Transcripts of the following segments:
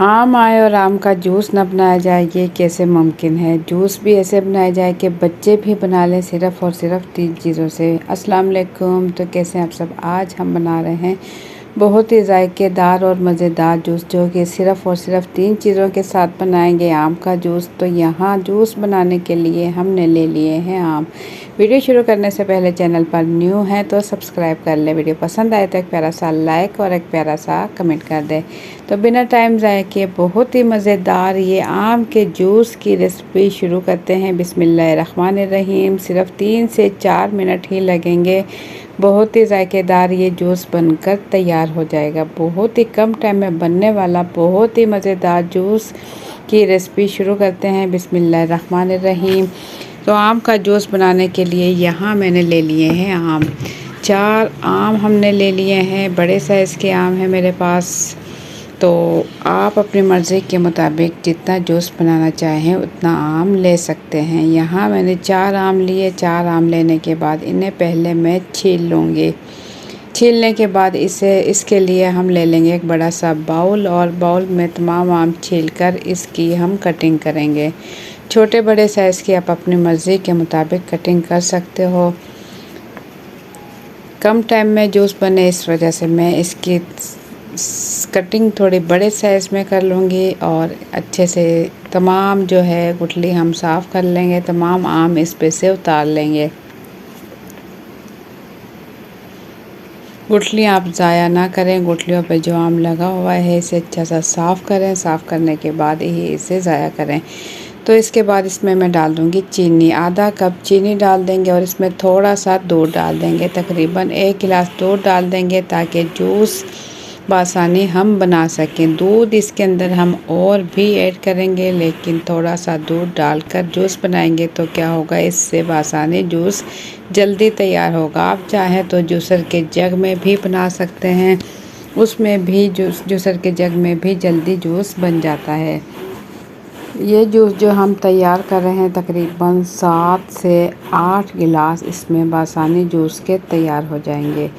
आम आए और आम का जूस ना बनाया जाए, ये कैसे मुमकिन है। जूस भी ऐसे बनाया जाए कि बच्चे भी बना लें, सिर्फ़ और सिर्फ 3 चीज़ों से। अस्सलाम वालेकुम। तो कैसे हैं आप सब। आज हम बना रहे हैं बहुत ही जायकेदार और मज़ेदार जूस, जो कि सिर्फ़ और सिर्फ 3 चीज़ों के साथ बनाएंगे, आम का जूस। तो यहाँ जूस बनाने के लिए हमने ले लिए हैं आम। वीडियो शुरू करने से पहले चैनल पर न्यू है तो सब्सक्राइब कर लें। वीडियो पसंद आए तो एक प्यारा सा लाइक और एक प्यारा सा कमेंट कर दें। तो बिना टाइम ज़ाया किए बहुत ही मज़ेदार ये आम के जूस की रेसिपी शुरू करते हैं। बिस्मिल्लाहिर्रहमानिर्रहीम। सिर्फ 3 से 4 मिनट ही लगेंगे। बहुत ही जायकेदार ये जूस बनकर तैयार हो जाएगा। बहुत ही कम टाइम में बनने वाला बहुत ही मज़ेदार जूस की रेसिपी शुरू करते हैं। बिस्मिल्लाहिर्रहमानिर्रहीम। तो आम का जूस बनाने के लिए यहाँ मैंने ले लिए हैं आम। 4 आम हमने ले लिए हैं। बड़े साइज़ के आम हैं मेरे पास। तो आप अपनी मर्ज़ी के मुताबिक जितना जूस बनाना चाहें उतना आम ले सकते हैं। यहाँ मैंने 4 आम लिए। 4 आम लेने के बाद इन्हें पहले मैं छील लूँगी। छीलने के बाद इसके लिए हम ले लेंगे एक बड़ा सा बाउल, और बाउल में तमाम आम छीलकर इसकी हम कटिंग करेंगे। छोटे बड़े साइज़ की आप अपनी मर्ज़ी के मुताबिक कटिंग कर सकते हो। कम टाइम में जूस बने, इस वजह से मैं इसकी कटिंग थोड़ी बड़े साइज़ में कर लूँगी। और अच्छे से तमाम जो है गुठली हम साफ़ कर लेंगे, तमाम आम इस पे से उतार लेंगे। गुठली आप ज़ाया ना करें। गुठलियों पे जो आम लगा हुआ है इसे अच्छा सा साफ़ करें। साफ़ करने के बाद ही इसे ज़ाया करें। तो इसके बाद इसमें मैं डाल दूँगी चीनी। आधा कप चीनी डाल देंगे और इसमें थोड़ा सा दूध डाल देंगे। तकरीबन 1 गिलास दूध डाल देंगे ताकि जूस बआसानी हम बना सकें। दूध इसके अंदर हम और भी ऐड करेंगे, लेकिन थोड़ा सा दूध डालकर जूस बनाएंगे तो क्या होगा, इससे बआसानी जूस जल्दी तैयार होगा। आप चाहें तो जूसर के जग में भी बना सकते हैं, उसमें भी जूसर के जग में भी जल्दी जूस बन जाता है। ये जूस जो हम तैयार कर रहे हैं तकरीबन 7 से 8 गिलास इसमें बआसानी जूस के तैयार हो जाएंगे।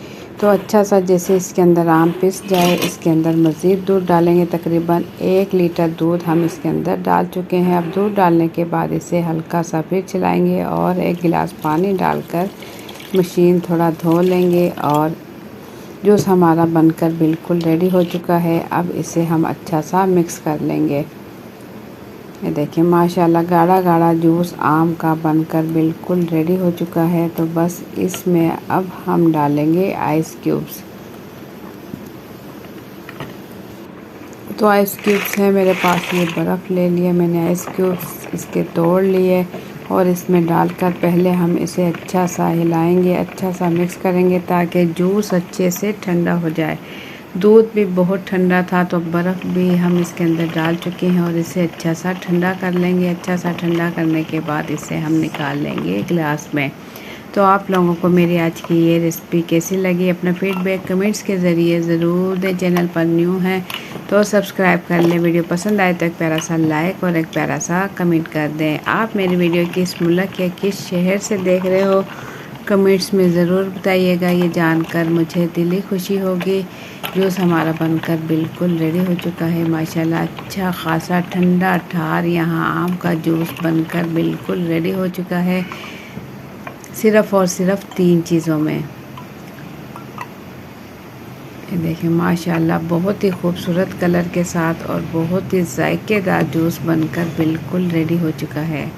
तो अच्छा सा जैसे इसके अंदर आम पिस जाए, इसके अंदर मज़ीद दूध डालेंगे। तकरीबन 1 लीटर दूध हम इसके अंदर डाल चुके हैं। अब दूध डालने के बाद इसे हल्का सा फिर चलाएंगे और 1 गिलास पानी डालकर मशीन थोड़ा धो लेंगे। और जूस हमारा बनकर बिल्कुल रेडी हो चुका है। अब इसे हम अच्छा सा मिक्स कर लेंगे। ये देखिए माशाल्लाह गाढ़ा गाढ़ा जूस आम का बनकर बिल्कुल रेडी हो चुका है। तो बस इसमें अब हम डालेंगे आइस क्यूब्स। तो आइस क्यूब्स हैं मेरे पास, ये बर्फ़ ले लिया मैंने। आइस क्यूब्स इसके तोड़ लिए और इसमें डालकर पहले हम इसे अच्छा सा हिलाएंगे, अच्छा सा मिक्स करेंगे ताकि जूस अच्छे से ठंडा हो जाए। दूध भी बहुत ठंडा था तो बर्फ़ भी हम इसके अंदर डाल चुके हैं और इसे अच्छा सा ठंडा कर लेंगे। अच्छा सा ठंडा करने के बाद इसे हम निकाल लेंगे गिलास में। तो आप लोगों को मेरी आज की ये रेसिपी कैसी लगी, अपना फीडबैक कमेंट्स के ज़रिए ज़रूर दें। चैनल पर न्यू है तो सब्सक्राइब कर लें। वीडियो पसंद आए तो एक प्यारा सा लाइक और एक प्यारा सा कमेंट कर दें। आप मेरी वीडियो किस मुल्क या किस शहर से देख रहे हो कमेंट्स में ज़रूर बताइएगा। ये जानकर मुझे दिली खुशी होगी। जूस हमारा बनकर बिल्कुल रेडी हो चुका है माशाल्लाह। अच्छा खासा ठंडा ठार यहाँ आम का जूस बनकर बिल्कुल रेडी हो चुका है, सिर्फ़ और सिर्फ 3 चीज़ों में। ये देखिए माशाल्लाह बहुत ही खूबसूरत कलर के साथ और बहुत ही जायकेदार जूस बनकर बिल्कुल रेडी हो चुका है।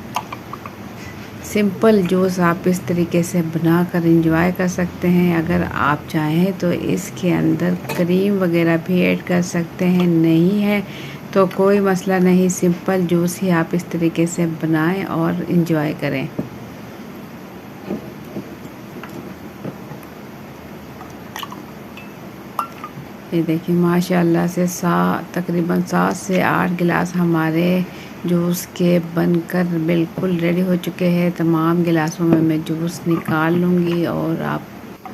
सिंपल जूस आप इस तरीके से बनाकर एंजॉय कर सकते हैं। अगर आप चाहें तो इसके अंदर क्रीम वगैरह भी ऐड कर सकते हैं, नहीं है तो कोई मसला नहीं। सिंपल जूस ही आप इस तरीके से बनाएं और एंजॉय करें। ये देखिए माशाल्लाह से तकरीबन 7 से 8 गिलास हमारे जूस के बनकर बिल्कुल रेडी हो चुके हैं। तमाम गिलासों में मैं जूस निकाल लूँगी। और आप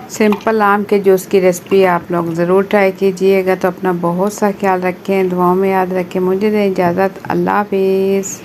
सिंपल आम के जूस की रेसिपी आप लोग ज़रूर ट्राई कीजिएगा। तो अपना बहुत सा ख्याल रखें, दुआओं में याद रखें। मुझे दें इजाज़त। अल्लाह हाफिज़।